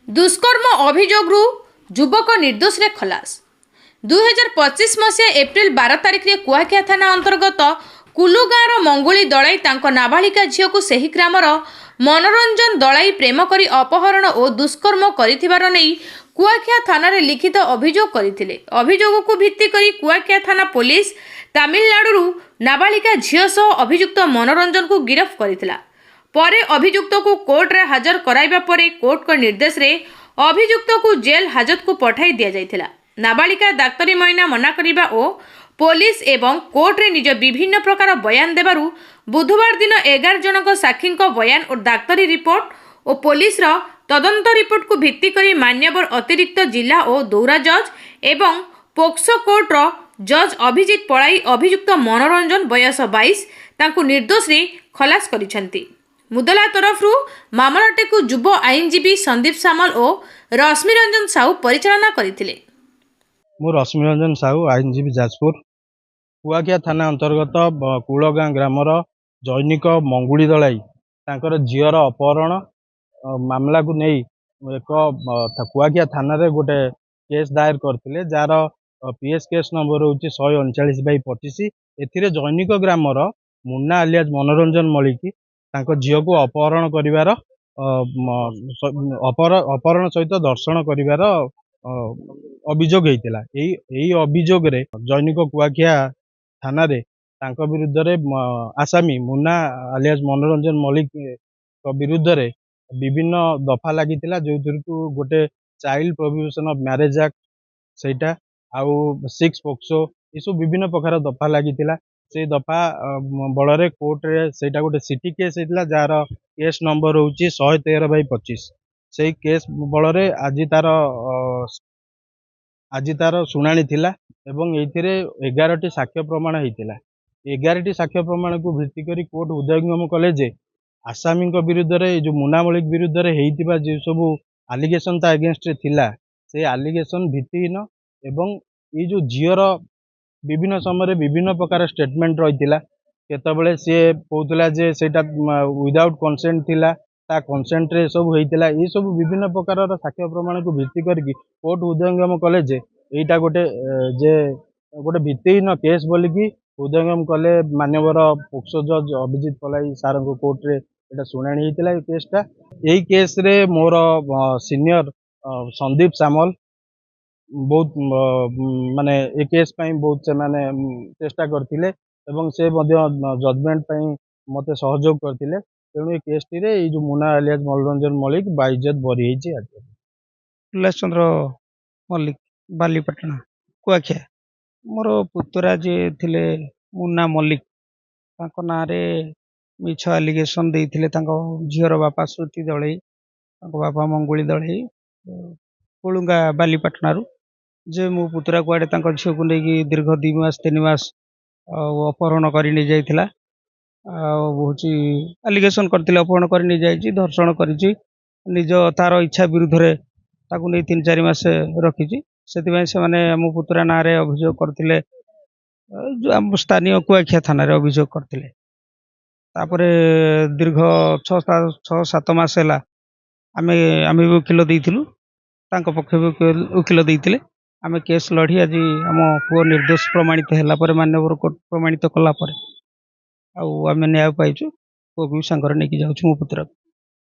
दुष्कर्म अभियोगरू युवक निर्दोष रे खलास। 2025 मसीहा एप्रिल 12 तारिख रे कुआखिया थाना अंतर्गत कुलु गाँवर मंगुली दलाई तांको नाबालिका झील को सही ग्रामर मनोरंजन दलाई प्रेम करी अपहरण और दुष्कर्म करिथिबार नेई कुआखिया थाना रे लिखित अभियोग करथिले। अभियोग को भित्ति करी कुआखिया थाना पुलिस तमिलनाडु नाबालिका झील सह अभियुक्त मनोरंजन को गिरफ्त करथिला। परे अभियुक्त को कोर्ट रे हाजर कराइबा परे कोर्ट को निर्देश रे अभियुक्त को जेल हाजत को पठाई दिया जायथिला। नाबालिका डाक्तरी मईना मना करिबा ओ पुलिस एवं कोर्ट रे निज विभिन्न प्रकार बयान देबारु बुधवार दिन 11 जनक साक्षी बयान और डाक्तरी रिपोर्ट और पुलिस रो तदंत रिपोर्ट को भित्ति करी मान्यवर अतिरिक्त जिला और दौरा जज एवं पोक्सो कोर्ट रो जज अभिजीत पड़ाई अभियुक्त मनोरंजन बयस 22 तांकु निर्दोष रे खलास करिसेंती। मुदला तरफ मामलाटी को युव आईनजीवी संदीप सामल और रश्मि रंजन साहू परिचालना करथिले। मु रश्मि रंजन साहू आईनजीवी जाजपुर कुआखिया थाना अंतर्गत कुलगाँ ग्रामर जैनिक मंगुली दलाई तांकर झीवर अपहरण मामला को नहीं एक कुआखिया थाना रे गोटे केस दायर करथिले जार पीएस केस नंबर होची 139/25। एथिरे जैनिक ग्रामर मुन्ना आलियाज मनोरंजन मलिक तांको झील को अपहरण करिवार अपहरण सहित दर्शन करिवार अभियोग होइतिला। एई अभियोग रे जैनिक कुआखिया थाना रे तांको विरुद्ध रे आसामी मुन्ना आलियाज मनोरंजन मलिक विरुद्ध रे विभिन्न दफा लागितिला जोथुर को गोटे child prohibition of marriage act सेटा आउ 6 पोक्सो ये सब विभिन्न प्रकार दफा लागितिला। से दफा बल रे कोर्ट रे सेटा गोटे सिटी केस हेतिला जार केस नंबर होची 113/25। से केस बल रे आज तार सुनानी थिला एवं एथिरे 11टी साक्ष्य प्रमाण हेतिला। 11टी साक्ष्य प्रमाण को भित्ति करी कोर्ट उदयंगम कले जे आसामी विरुद्ध रे जो मुन्ना मलिक विरुद्ध रे हेइतिबा जे सब एलिगेशन ता अगेंस्ट रे थिला से एलिगेशन भित्तिहीन एवं ये जो झीवर विभिन्न समय विभिन्न प्रकार स्टेटमेंट रही केतबले सी कहूला जे सेटा विदाउट कंसेंट थिला ता कंसेंट रे सब होइतिला। ये सब विभिन्न प्रकार साक्ष्य प्रमाण को भित्ति करके कोर्ट उदयंगम कले जे एटा गोटे भित्तिहीन केस बोलिकी उदयंगम कले मान्यवर पोक्सो जज अभिजीत पलाई सार कोर्ट रे एटा सुनानी होइतिला। केसटा यही केस रे मोर सीनियर संदीप सामल बहुत माने ए केस बहुत से माने चेष्टा करथिले एवं से जजमेंट मते सहयोग करथिले। तेणु ए केस टी रे जो मुन्ना आलियाज मनोरंजन मलिक बाइज्जत बरी हेछि। कैलाश चंद्र मल्लिक बालीपाटना कुआखिया मोर पुतरा जे थिले मुन्ना मल्लिक तांको नारे मिछ एलिगेशन देइथिले तांको झीवर बापा श्रुति दळई तांको बापा मंगुली दळई कोलुंगा बालीपाटना जे मो पुतरा कुआडे तांको झील को लेकी दीर्घ 2 मास 3 मास अपहरण करी नि जाइथिला। होची एलिगेशन करथिले अपहरण करी नि जाइछि धर्षण करिछि निज तार इच्छा विरुद्ध रे ताकू नै 3-4 मास रखिछि। सेति भाई से माने मो पुतरा नारे अभियोग करथिले जो हम स्थानीय कुआखिया थाना रे अभियोग करथिले। तापरे दीर्घ 6-7 मास हैला आमे वकील देइथिलु तांको पक्ष वकील देइथिले। आमे केस लड़ी आज आम पुओ निर्दोष प्रमाणित हैला परे मान्यवर कोर्ट प्रमाणित कला परे आउ आमे न्याय पाइछु पुओ को सांगर नेकी जाउछु मो पुत्र।